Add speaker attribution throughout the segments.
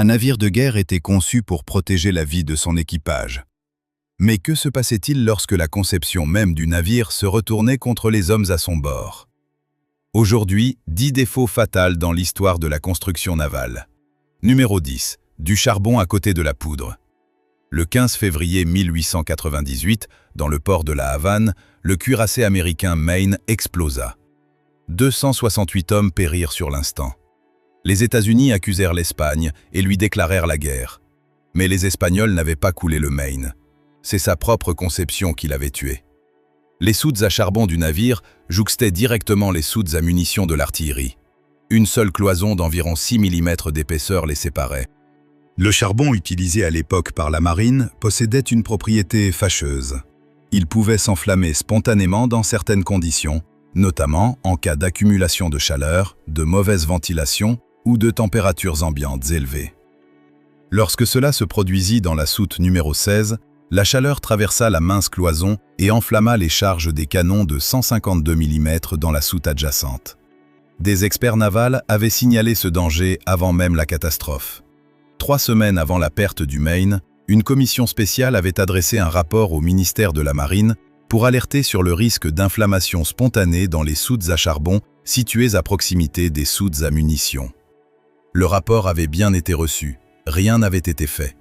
Speaker 1: Un navire de guerre était conçu pour protéger la vie de son équipage. Mais que se passait-il lorsque la conception même du navire se retournait contre les hommes à son bord? Aujourd'hui, 10 défauts fatals dans l'histoire de la construction navale. Numéro 10. Du charbon à côté de la poudre. Le 15 février 1898, dans le port de la Havane, le cuirassé américain Maine explosa. 268 hommes périrent sur l'instant. Les États-Unis accusèrent l'Espagne et lui déclarèrent la guerre. Mais les Espagnols n'avaient pas coulé le Maine. C'est sa propre conception qui l'avait tué. Les soutes à charbon du navire jouxtaient directement les soutes à munitions de l'artillerie. Une seule cloison d'environ 6 mm d'épaisseur les séparait. Le charbon utilisé à l'époque par la marine possédait une propriété fâcheuse. Il pouvait s'enflammer spontanément dans certaines conditions, notamment en cas d'accumulation de chaleur, de mauvaise ventilation ou de températures ambiantes élevées. Lorsque cela se produisit dans la soute numéro 16, la chaleur traversa la mince cloison et enflamma les charges des canons de 152 mm dans la soute adjacente. Des experts navals avaient signalé ce danger avant même la catastrophe. 3 semaines avant la perte du Maine, une commission spéciale avait adressé un rapport au ministère de la Marine pour alerter sur le risque d'inflammation spontanée dans les soutes à charbon situées à proximité des soutes à munitions. Le rapport avait bien été reçu, rien n'avait été fait.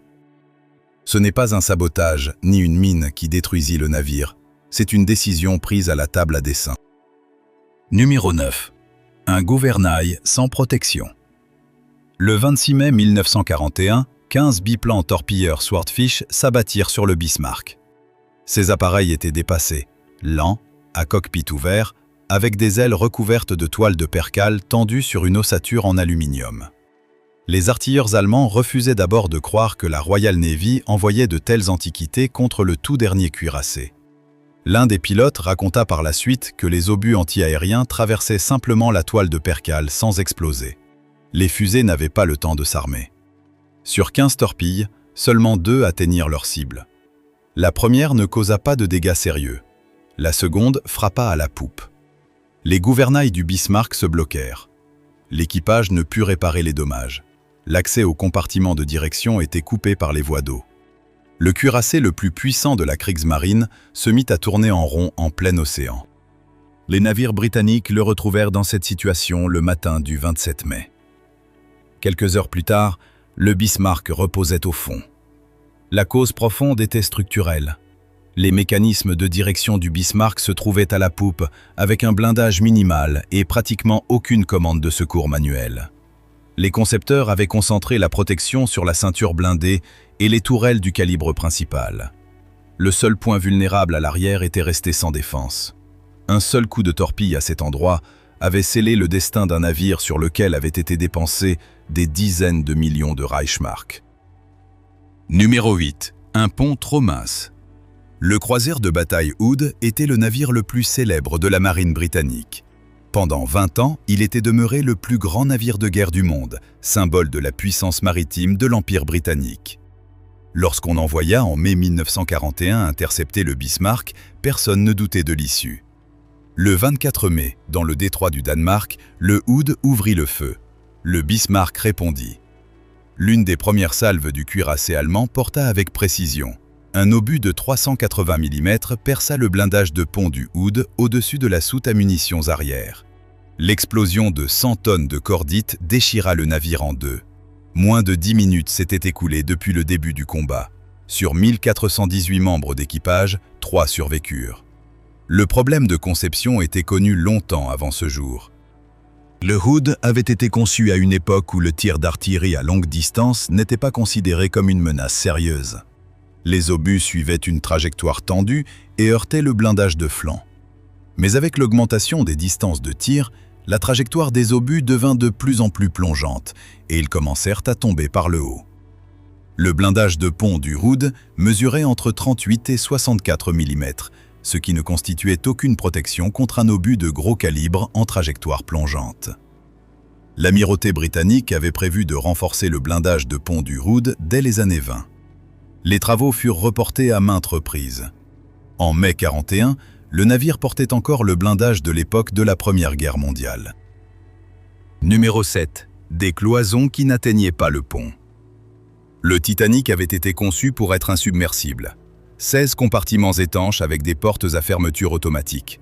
Speaker 1: Ce n'est pas un sabotage ni une mine qui détruisit le navire, c'est une décision prise à la table à dessein. Numéro 9. Un gouvernail sans protection. Le 26 mai 1941, 15 biplans torpilleurs Swordfish s'abattirent sur le Bismarck. Ces appareils étaient dépassés, lents, à cockpit ouvert, avec des ailes recouvertes de toiles de percale tendues sur une ossature en aluminium. Les artilleurs allemands refusaient d'abord de croire que la Royal Navy envoyait de telles antiquités contre le tout dernier cuirassé. L'un des pilotes raconta par la suite que les obus anti-aériens traversaient simplement la toile de percale sans exploser. Les fusées n'avaient pas le temps de s'armer. Sur 15 torpilles, seulement 2 atteignirent leur cible. La première ne causa pas de dégâts sérieux. La seconde frappa à la poupe. Les gouvernails du Bismarck se bloquèrent. L'équipage ne put réparer les dommages. L'accès au compartiment de direction était coupé par les voies d'eau. Le cuirassé le plus puissant de la Kriegsmarine se mit à tourner en rond en plein océan. Les navires britanniques le retrouvèrent dans cette situation le matin du 27 mai. Quelques heures plus tard, le Bismarck reposait au fond. La cause profonde était structurelle. Les mécanismes de direction du Bismarck se trouvaient à la poupe avec un blindage minimal et pratiquement aucune commande de secours manuelle. Les concepteurs avaient concentré la protection sur la ceinture blindée et les tourelles du calibre principal. Le seul point vulnérable à l'arrière était resté sans défense. Un seul coup de torpille à cet endroit avait scellé le destin d'un navire sur lequel avaient été dépensés des dizaines de millions de Reichsmark. Numéro 8. Un pont trop mince. Le croiseur de bataille Hood était le navire le plus célèbre de la marine britannique. Pendant 20 ans, il était demeuré le plus grand navire de guerre du monde, symbole de la puissance maritime de l'Empire britannique. Lorsqu'on envoya en mai 1941 intercepter le Bismarck, personne ne doutait de l'issue. Le 24 mai, dans le détroit du Danemark, le Hood ouvrit le feu. Le Bismarck répondit. L'une des premières salves du cuirassé allemand porta avec précision. Un obus de 380 mm perça le blindage de pont du Hood au-dessus de la soute à munitions arrière. L'explosion de 100 tonnes de cordite déchira le navire en deux. Moins de 10 minutes s'étaient écoulées depuis le début du combat. Sur 1418 membres d'équipage, 3 survécurent. Le problème de conception était connu longtemps avant ce jour. Le Hood avait été conçu à une époque où le tir d'artillerie à longue distance n'était pas considéré comme une menace sérieuse. Les obus suivaient une trajectoire tendue et heurtaient le blindage de flanc. Mais avec l'augmentation des distances de tir, la trajectoire des obus devint de plus en plus plongeante et ils commencèrent à tomber par le haut. Le blindage de pont du Hood mesurait entre 38 et 64 mm, ce qui ne constituait aucune protection contre un obus de gros calibre en trajectoire plongeante. L'amirauté britannique avait prévu de renforcer le blindage de pont du Hood dès les années 20. Les travaux furent reportés à maintes reprises. En mai 1941, le navire portait encore le blindage de l'époque de la Première Guerre mondiale. Numéro 7. Des cloisons qui n'atteignaient pas le pont. Le Titanic avait été conçu pour être insubmersible. 16 compartiments étanches avec des portes à fermeture automatique.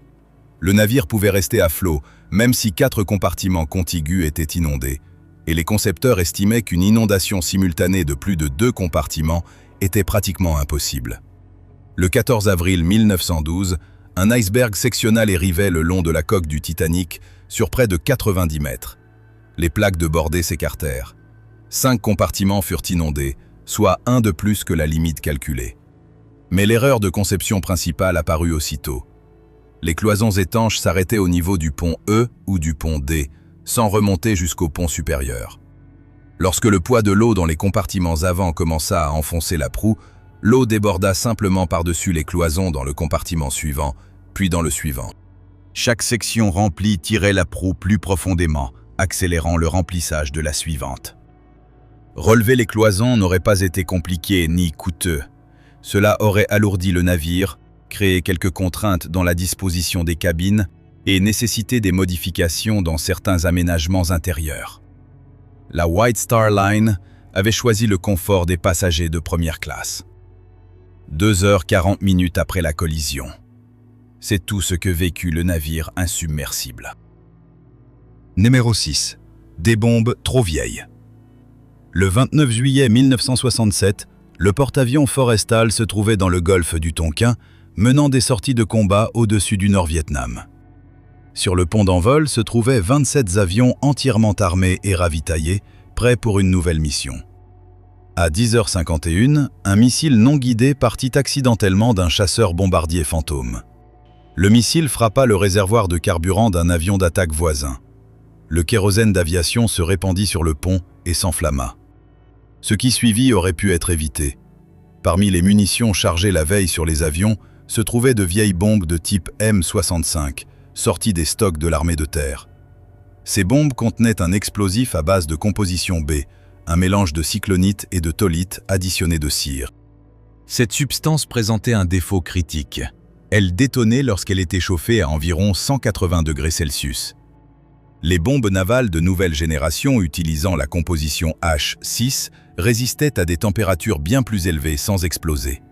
Speaker 1: Le navire pouvait rester à flot, même si 4 compartiments contigus étaient inondés, et les concepteurs estimaient qu'une inondation simultanée de plus de 2 compartiments était pratiquement impossible. Le 14 avril 1912, un iceberg sectionna les rivets le long de la coque du Titanic sur près de 90 mètres. Les plaques de bordée s'écartèrent. 5 compartiments furent inondés, soit un de plus que la limite calculée. Mais l'erreur de conception principale apparut aussitôt. Les cloisons étanches s'arrêtaient au niveau du pont E ou du pont D, sans remonter jusqu'au pont supérieur. Lorsque le poids de l'eau dans les compartiments avant commença à enfoncer la proue, l'eau déborda simplement par-dessus les cloisons dans le compartiment suivant, puis dans le suivant. Chaque section remplie tirait la proue plus profondément, accélérant le remplissage de la suivante. Relever les cloisons n'aurait pas été compliqué ni coûteux. Cela aurait alourdi le navire, créé quelques contraintes dans la disposition des cabines et nécessité des modifications dans certains aménagements intérieurs. La White Star Line avait choisi le confort des passagers de première classe. 2h40 après la collision. C'est tout ce que vécut le navire insubmersible. Numéro 6. Des bombes trop vieilles. Le 29 juillet 1967, le porte-avions Forrestal se trouvait dans le golfe du Tonkin, menant des sorties de combat au-dessus du Nord-Vietnam. Sur le pont d'envol se trouvaient 27 avions entièrement armés et ravitaillés, prêts pour une nouvelle mission. À 10h51, un missile non guidé partit accidentellement d'un chasseur bombardier Fantôme. Le missile frappa le réservoir de carburant d'un avion d'attaque voisin. Le kérosène d'aviation se répandit sur le pont et s'enflamma. Ce qui suivit aurait pu être évité. Parmi les munitions chargées la veille sur les avions se trouvaient de vieilles bombes de type M65, sorties des stocks de l'armée de terre. Ces bombes contenaient un explosif à base de composition B, un mélange de cyclonite et de tholite additionné de cire. Cette substance présentait un défaut critique. Elle détonnait lorsqu'elle était chauffée à environ 180 degrés Celsius. Les bombes navales de nouvelle génération utilisant la composition H6 résistaient à des températures bien plus élevées sans exploser.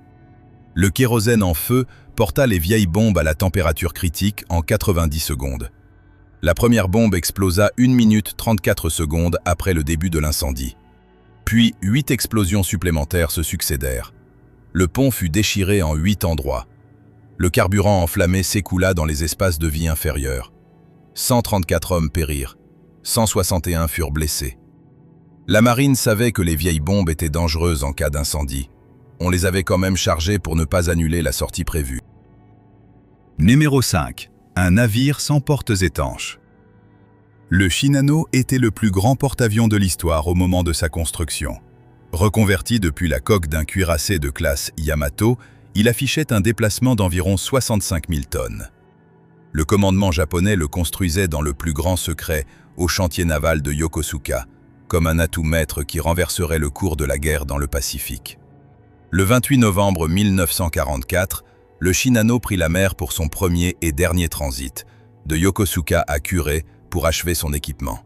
Speaker 1: Le kérosène en feu porta les vieilles bombes à la température critique en 90 secondes. La première bombe explosa 1 minute 34 secondes après le début de l'incendie. Puis 8 explosions supplémentaires se succédèrent. Le pont fut déchiré en 8 endroits. Le carburant enflammé s'écoula dans les espaces de vie inférieurs. 134 hommes périrent, 161 furent blessés. La marine savait que les vieilles bombes étaient dangereuses en cas d'incendie. On les avait quand même chargées pour ne pas annuler la sortie prévue. Numéro 5. Un navire sans portes étanches. Le Shinano était le plus grand porte-avions de l'histoire au moment de sa construction. Reconverti depuis la coque d'un cuirassé de classe Yamato, il affichait un déplacement d'environ 65 000 tonnes. Le commandement japonais le construisait dans le plus grand secret au chantier naval de Yokosuka, comme un atout maître qui renverserait le cours de la guerre dans le Pacifique. Le 28 novembre 1944, le Shinano prit la mer pour son premier et dernier transit, de Yokosuka à Kure pour achever son équipement.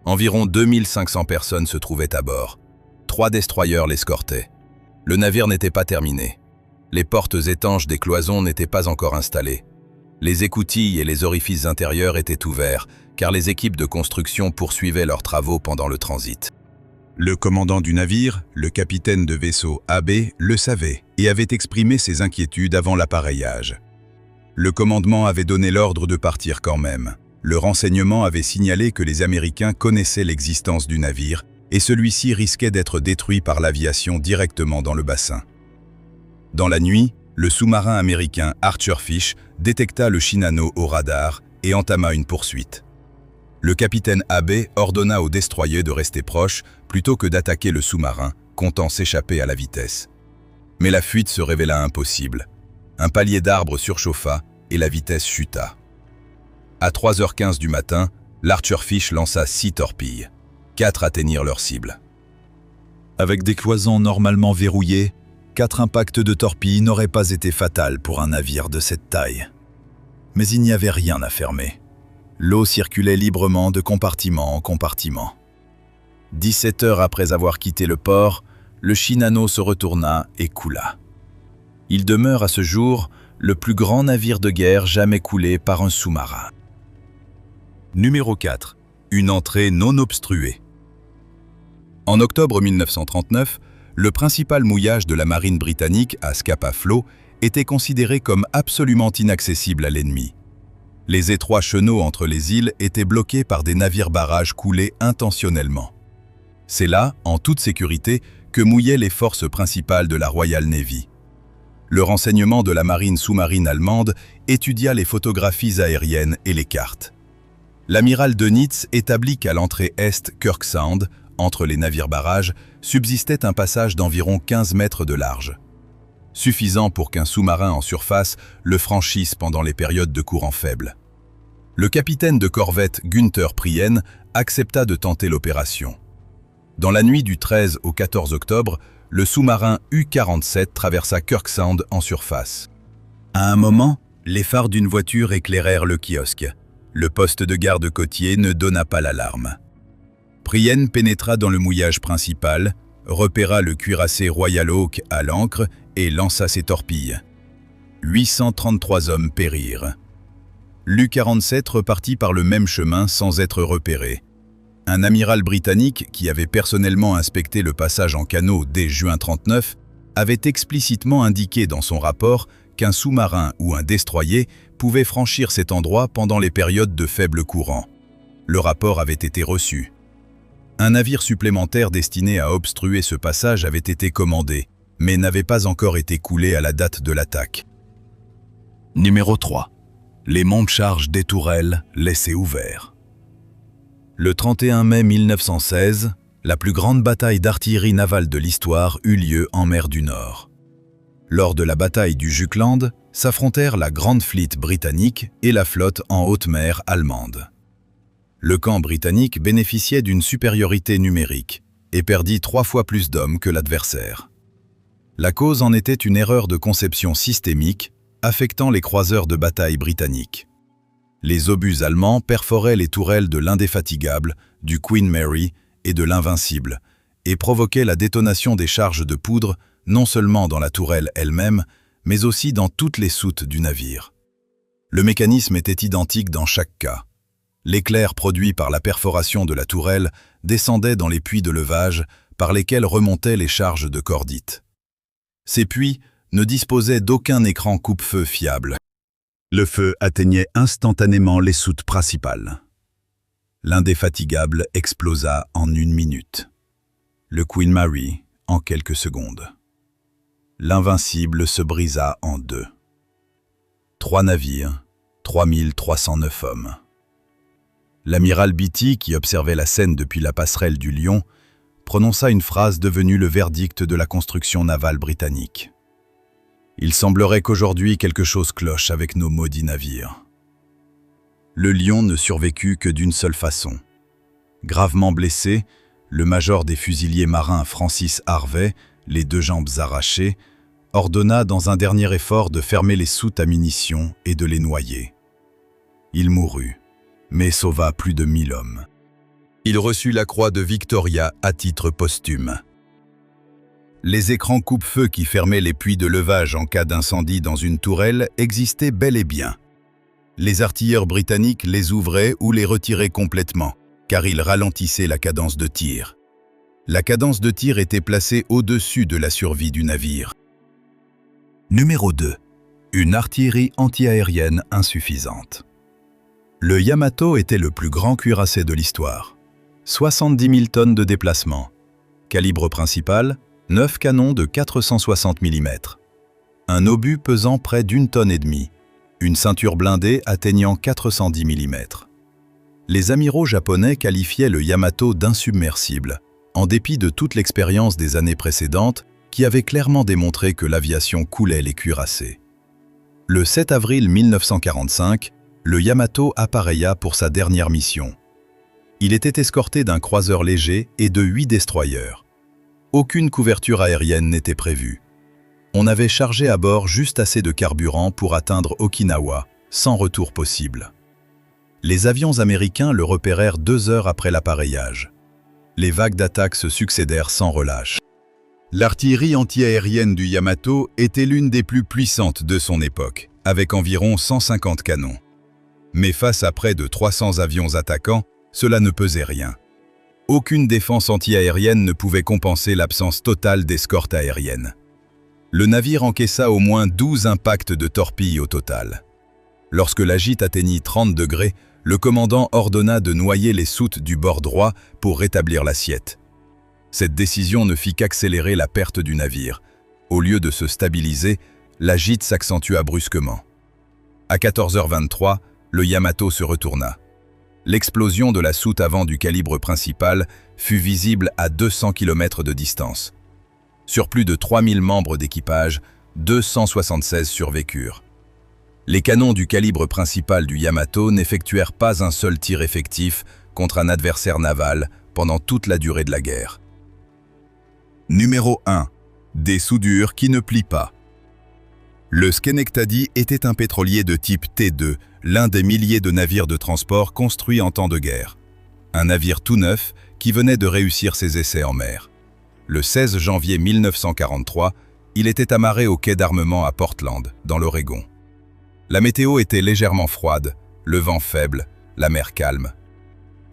Speaker 1: Environ 2500 personnes se trouvaient à bord. 3 destroyers l'escortaient. Le navire n'était pas terminé. Les portes étanches des cloisons n'étaient pas encore installées. Les écoutilles et les orifices intérieurs étaient ouverts, car les équipes de construction poursuivaient leurs travaux pendant le transit. Le commandant du navire, le capitaine de vaisseau Abe, le savait et avait exprimé ses inquiétudes avant l'appareillage. Le commandement avait donné l'ordre de partir quand même. Le renseignement avait signalé que les Américains connaissaient l'existence du navire et celui-ci risquait d'être détruit par l'aviation directement dans le bassin. Dans la nuit, le sous-marin américain Archer Fish détecta le Shinano au radar et entama une poursuite. Le capitaine Abe ordonna aux destroyers de rester proches plutôt que d'attaquer le sous-marin, comptant s'échapper à la vitesse. Mais la fuite se révéla impossible. Un palier d'arbres surchauffa et la vitesse chuta. À 3h15 du matin, l'Archer Fish lança 6 torpilles. 4 atteignirent leur cible. Avec des cloisons normalement verrouillées, 4 impacts de torpilles n'auraient pas été fatals pour un navire de cette taille. Mais il n'y avait rien à fermer. L'eau circulait librement de compartiment en compartiment. 17 heures après avoir quitté le port, le Shinano se retourna et coula. Il demeure à ce jour le plus grand navire de guerre jamais coulé par un sous-marin. Numéro 4. Une entrée non obstruée. En octobre 1939, le principal mouillage de la marine britannique à Scapa Flow était considéré comme absolument inaccessible à l'ennemi. Les étroits chenaux entre les îles étaient bloqués par des navires-barrages coulés intentionnellement. C'est là, en toute sécurité, que mouillaient les forces principales de la Royal Navy. Le renseignement de la marine sous-marine allemande étudia les photographies aériennes et les cartes. L'amiral Dönitz établit qu'à l'entrée est Kirk Sound, entre les navires-barrages, subsistait un passage d'environ 15 mètres de large. Suffisant pour qu'un sous-marin en surface le franchisse pendant les périodes de courant faible. Le capitaine de corvette Günther Prien accepta de tenter l'opération. Dans la nuit du 13 au 14 octobre, le sous-marin U-47 traversa Kirk Sound en surface. À un moment, les phares d'une voiture éclairèrent le kiosque. Le poste de garde côtier ne donna pas l'alarme. Prien pénétra dans le mouillage principal, repéra le cuirassé Royal Oak à l'ancre et lança ses torpilles. 833 hommes périrent. L'U-47 repartit par le même chemin sans être repéré. Un amiral britannique, qui avait personnellement inspecté le passage en canot dès juin 1939, avait explicitement indiqué dans son rapport qu'un sous-marin ou un destroyer pouvait franchir cet endroit pendant les périodes de faible courant. Le rapport avait été reçu. Un navire supplémentaire destiné à obstruer ce passage avait été commandé, mais n'avait pas encore été coulé à la date de l'attaque. Numéro 3. Les monte-charges des tourelles laissées ouverts. Le 31 mai 1916, la plus grande bataille d'artillerie navale de l'histoire eut lieu en mer du Nord. Lors de la bataille du Jutland, s'affrontèrent la Grande Fleet britannique et la flotte en haute mer allemande. Le camp britannique bénéficiait d'une supériorité numérique et perdit 3 fois plus d'hommes que l'adversaire. La cause en était une erreur de conception systémique affectant les croiseurs de bataille britanniques. Les obus allemands perforaient les tourelles de l'Indéfatigable, du Queen Mary et de l'Invincible et provoquaient la détonation des charges de poudre non seulement dans la tourelle elle-même, mais aussi dans toutes les soutes du navire. Le mécanisme était identique dans chaque cas. L'éclair produit par la perforation de la tourelle descendait dans les puits de levage par lesquels remontaient les charges de cordite. Ces puits ne disposaient d'aucun écran coupe-feu fiable. Le feu atteignait instantanément les soutes principales. L'Indéfatigable explosa en 1 minute. Le Queen Mary en quelques secondes. L'Invincible se brisa en 2. 3 navires, 3309 hommes. L'amiral Beatty, qui observait la scène depuis la passerelle du Lion, prononça une phrase devenue le verdict de la construction navale britannique. « Il semblerait qu'aujourd'hui quelque chose cloche avec nos maudits navires. » Le Lion ne survécut que d'une seule façon. Gravement blessé, le major des fusiliers marins Francis Harvey, les 2 jambes arrachées, ordonna dans un dernier effort de fermer les soutes à munitions et de les noyer. Il mourut, mais sauva plus de 1000 hommes. Il reçut la croix de Victoria à titre posthume. Les écrans coupe-feu qui fermaient les puits de levage en cas d'incendie dans une tourelle existaient bel et bien. Les artilleurs britanniques les ouvraient ou les retiraient complètement, car ils ralentissaient la cadence de tir. La cadence de tir était placée au-dessus de la survie du navire. Numéro 2. Une artillerie antiaérienne insuffisante. Le Yamato était le plus grand cuirassé de l'histoire. 70 000 tonnes de déplacement. Calibre principal, 9 canons de 460 mm. Un obus pesant près d'1,5 tonne. Une ceinture blindée atteignant 410 mm. Les amiraux japonais qualifiaient le Yamato d'insubmersible, en dépit de toute l'expérience des années précédentes qui avait clairement démontré que l'aviation coulait les cuirassés. Le 7 avril 1945, le Yamato appareilla pour sa dernière mission. Il était escorté d'un croiseur léger et de 8 destroyers. Aucune couverture aérienne n'était prévue. On avait chargé à bord juste assez de carburant pour atteindre Okinawa, sans retour possible. Les avions américains le repérèrent 2 heures après l'appareillage. Les vagues d'attaques se succédèrent sans relâche. L'artillerie antiaérienne du Yamato était l'une des plus puissantes de son époque, avec environ 150 canons. Mais face à près de 300 avions attaquants, cela ne pesait rien. Aucune défense antiaérienne ne pouvait compenser l'absence totale d'escorte aérienne. Le navire encaissa au moins 12 impacts de torpilles au total. Lorsque la gîte atteignit 30 degrés, le commandant ordonna de noyer les soutes du bord droit pour rétablir l'assiette. Cette décision ne fit qu'accélérer la perte du navire. Au lieu de se stabiliser, la gîte s'accentua brusquement. À 14h23, le Yamato se retourna. L'explosion de la soute avant du calibre principal fut visible à 200 km de distance. Sur plus de 3000 membres d'équipage, 276 survécurent. Les canons du calibre principal du Yamato n'effectuèrent pas un seul tir effectif contre un adversaire naval pendant toute la durée de la guerre. Numéro 1. Des soudures qui ne plient pas. Le Schenectady était un pétrolier de type T2, l'un des milliers de navires de transport construits en temps de guerre. Un navire tout neuf qui venait de réussir ses essais en mer. Le 16 janvier 1943, il était amarré au quai d'armement à Portland, dans l'Oregon. La météo était légèrement froide, le vent faible, la mer calme.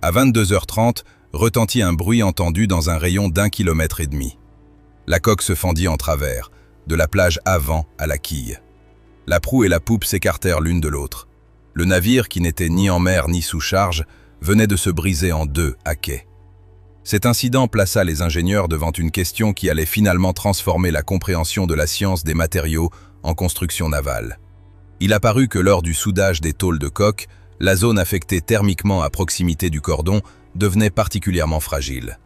Speaker 1: À 22h30, retentit un bruit entendu dans un rayon d'1,5 km. La coque se fendit en travers, de la plage avant à la quille. La proue et la poupe s'écartèrent l'une de l'autre. Le navire, qui n'était ni en mer ni sous charge, venait de se briser en deux à quai. Cet incident plaça les ingénieurs devant une question qui allait finalement transformer la compréhension de la science des matériaux en construction navale. Il apparut que lors du soudage des tôles de coque, la zone affectée thermiquement à proximité du cordon devenait particulièrement fragile.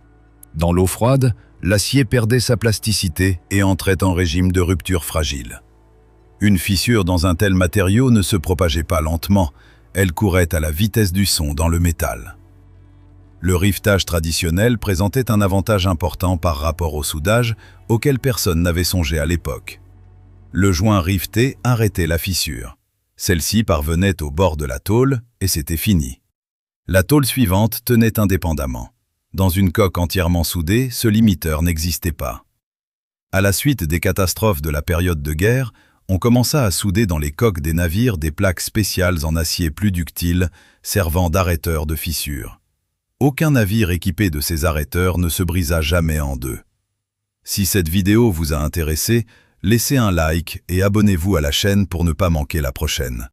Speaker 1: Dans l'eau froide, l'acier perdait sa plasticité et entrait en régime de rupture fragile. Une fissure dans un tel matériau ne se propageait pas lentement, elle courait à la vitesse du son dans le métal. Le rivetage traditionnel présentait un avantage important par rapport au soudage auquel personne n'avait songé à l'époque. Le joint riveté arrêtait la fissure. Celle-ci parvenait au bord de la tôle et c'était fini. La tôle suivante tenait indépendamment. Dans une coque entièrement soudée, ce limiteur n'existait pas. À la suite des catastrophes de la période de guerre, on commença à souder dans les coques des navires des plaques spéciales en acier plus ductile, servant d'arrêteur de fissures. Aucun navire équipé de ces arrêteurs ne se brisa jamais en deux. Si cette vidéo vous a intéressé, laissez un like et abonnez-vous à la chaîne pour ne pas manquer la prochaine.